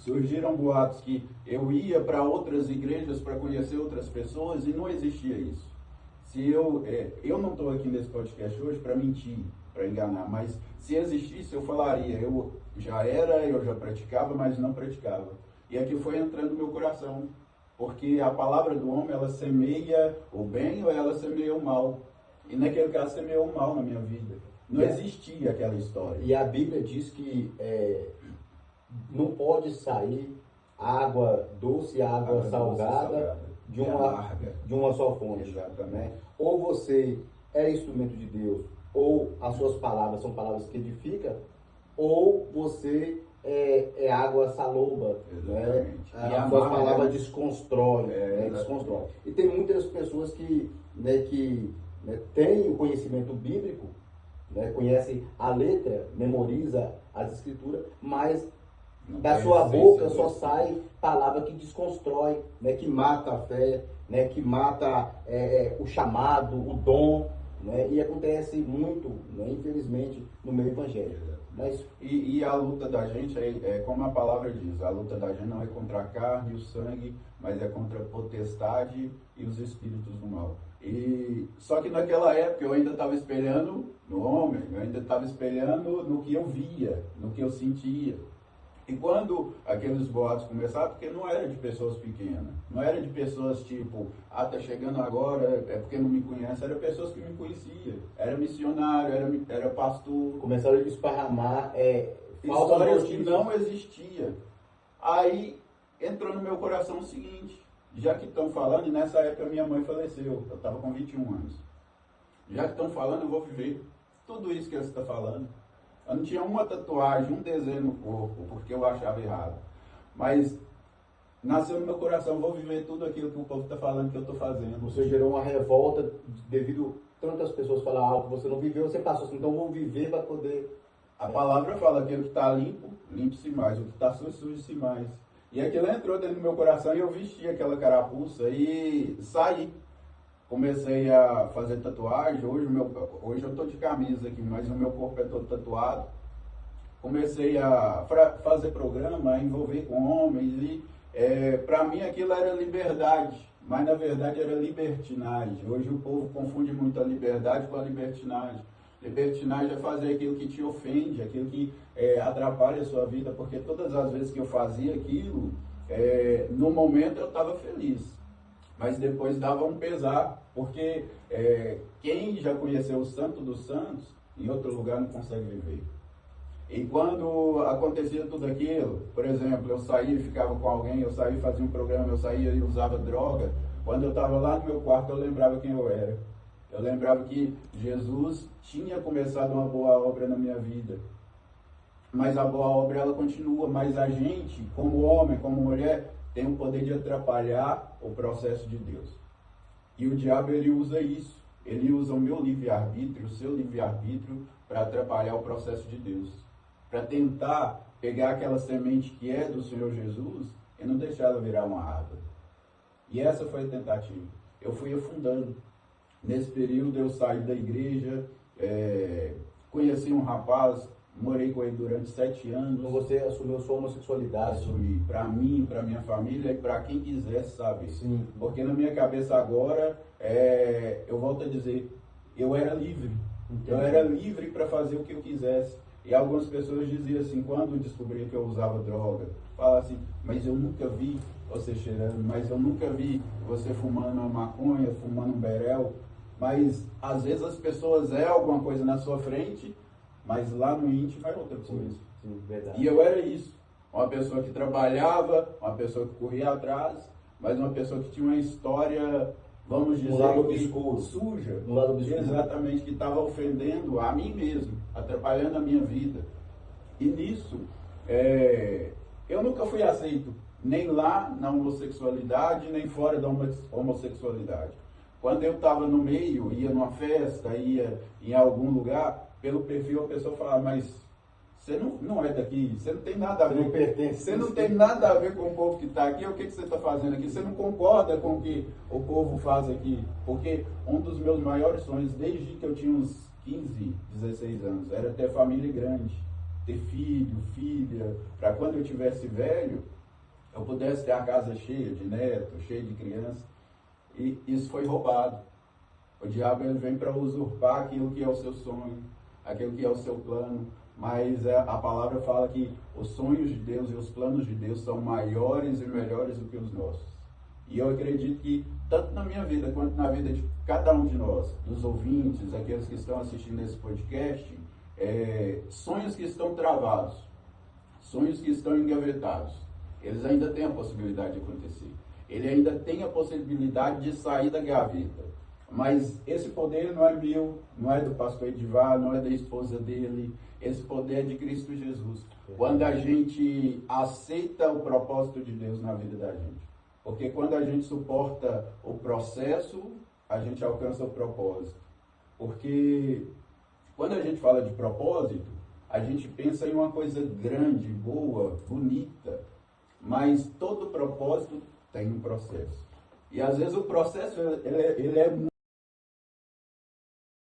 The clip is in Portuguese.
Surgiram boatos que eu ia para outras igrejas para conhecer outras pessoas e não existia isso. Se eu não estou aqui nesse podcast hoje para mentir, para enganar, mas se existisse eu falaria, eu já praticava, mas não praticava. E aqui foi entrando no meu coração, porque a palavra do homem, ela semeia o bem ou ela semeia o mal. E naquele caso semeou o mal na minha vida. Não existia aquela história. E a Bíblia diz que não pode sair água doce e água salgada de uma só fonte. Exatamente. Né? Ou você é instrumento de Deus, ou as suas palavras são palavras que edificam, ou você é água saloba. Né? As suas palavras desconstrói. Desconstrói. E tem muitas pessoas que têm o conhecimento bíblico, conhece a letra, memoriza as escrituras, mas da sua boca só sai palavra que desconstrói, que mata a fé, que mata o chamado, o dom, e acontece muito, infelizmente, no meio evangélico. Mas... E a luta da gente, como a palavra diz, a luta da gente não é contra a carne e o sangue, mas é contra a potestade e os espíritos do mal. Só que naquela época eu ainda estava espelhando no homem, eu ainda estava espelhando no que eu via, no que eu sentia. E quando aqueles boatos começaram, porque não era de pessoas pequenas, não era de pessoas tipo, tá chegando agora, é porque não me conhece, era pessoas que me conheciam, era missionário, era pastor. Começaram a esparramar histórias que não existiam. Aí entrou no meu coração o seguinte, já que estão falando, e nessa época minha mãe faleceu, eu estava com 21 anos. Já que estão falando, eu vou viver tudo isso que eles estão falando. Eu não tinha uma tatuagem, um desenho no corpo, porque eu achava errado. Mas nasceu no meu coração, vou viver tudo aquilo que o povo está falando que eu estou fazendo. Você gerou uma revolta devido a tantas pessoas falar algo que você não viveu, você passou assim, então vou viver para poder... A palavra fala que o que está limpo, limpe-se mais, o que está sujo, suje-se mais. E aquilo entrou dentro do meu coração e eu vesti aquela carapuça e saí. Comecei a fazer tatuagem, hoje eu estou de camisa aqui, mas o meu corpo é todo tatuado. Comecei a fazer programa, a envolver com homens e para mim aquilo era liberdade, mas na verdade era libertinagem. Hoje o povo confunde muito a liberdade com a libertinagem. Libertinagem é fazer aquilo que te ofende, aquilo que atrapalha a sua vida, porque todas as vezes que eu fazia aquilo, no momento eu estava feliz. Mas depois dava um pesar, porque quem já conheceu o Santo dos Santos, em outro lugar não consegue viver. E quando acontecia tudo aquilo, por exemplo, eu saía e ficava com alguém, eu saía e fazia um programa, eu saía e usava droga, quando eu estava lá no meu quarto eu lembrava quem eu era. Eu lembrava que Jesus tinha começado uma boa obra na minha vida. Mas a boa obra ela continua, mas a gente, como homem, como mulher, tem o poder de atrapalhar o processo de Deus. E o diabo, ele usa isso. Ele usa o meu livre-arbítrio, o seu livre-arbítrio, para atrapalhar o processo de Deus. Para tentar pegar aquela semente que é do Senhor Jesus e não deixar ela virar uma árvore. E essa foi a tentativa. Eu fui afundando. Nesse período eu saí da igreja, conheci um rapaz, morei com ele durante 7 anos. Então você assumiu sua homossexualidade? Assumi, para mim, para minha família e para quem quisesse saber. Sim. Porque na minha cabeça agora, eu volto a dizer, eu era livre. Entendi. Eu era livre para fazer o que eu quisesse. E algumas pessoas diziam assim, quando descobri que eu usava droga, falavam assim, mas eu nunca vi você cheirando, mas eu nunca vi você fumando uma maconha, fumando um berel. Mas às vezes as pessoas alguma coisa na sua frente, mas lá no íntimo é outra coisa. Sim, verdade. E eu era isso. Uma pessoa que trabalhava, uma pessoa que corria atrás, mas uma pessoa que tinha uma história, vamos dizer, suja. No lado obscuro. Exatamente, que estava ofendendo a mim mesmo, atrapalhando a minha vida. E nisso, eu nunca fui aceito, nem lá na homossexualidade, nem fora da homossexualidade. Quando eu estava no meio, ia numa festa, ia em algum lugar, pelo perfil a pessoa falava, mas você não é daqui, você não tem nada a ver. Você não pertence. Você não tem nada a ver com o povo que está aqui, o que você está fazendo aqui? Você não concorda com o que o povo faz aqui? Porque um dos meus maiores sonhos, desde que eu tinha uns 15, 16 anos, era ter família grande. ter filho, filha, para quando eu tivesse velho, eu pudesse ter a casa cheia de netos, cheia de crianças. E isso foi roubado. O diabo ele vem para usurpar aquilo que é o seu sonho, aquilo que é o seu plano. Mas a palavra fala que os sonhos de Deus e os planos de Deus são maiores e melhores do que os nossos. E eu acredito que, tanto na minha vida, quanto na vida de cada um de nós, dos ouvintes, aqueles que estão assistindo esse podcast, sonhos que estão travados, sonhos que estão engavetados, eles ainda têm a possibilidade de acontecer. Ele ainda tem a possibilidade de sair da gaveta. Mas esse poder não é meu, não é do pastor Edivar, não é da esposa dele. Esse poder é de Cristo Jesus. Quando a gente aceita o propósito de Deus na vida da gente. Porque quando a gente suporta o processo, a gente alcança o propósito. Porque quando a gente fala de propósito, a gente pensa em uma coisa grande, boa, bonita. Mas todo propósito tem um processo. E às vezes o processo ele é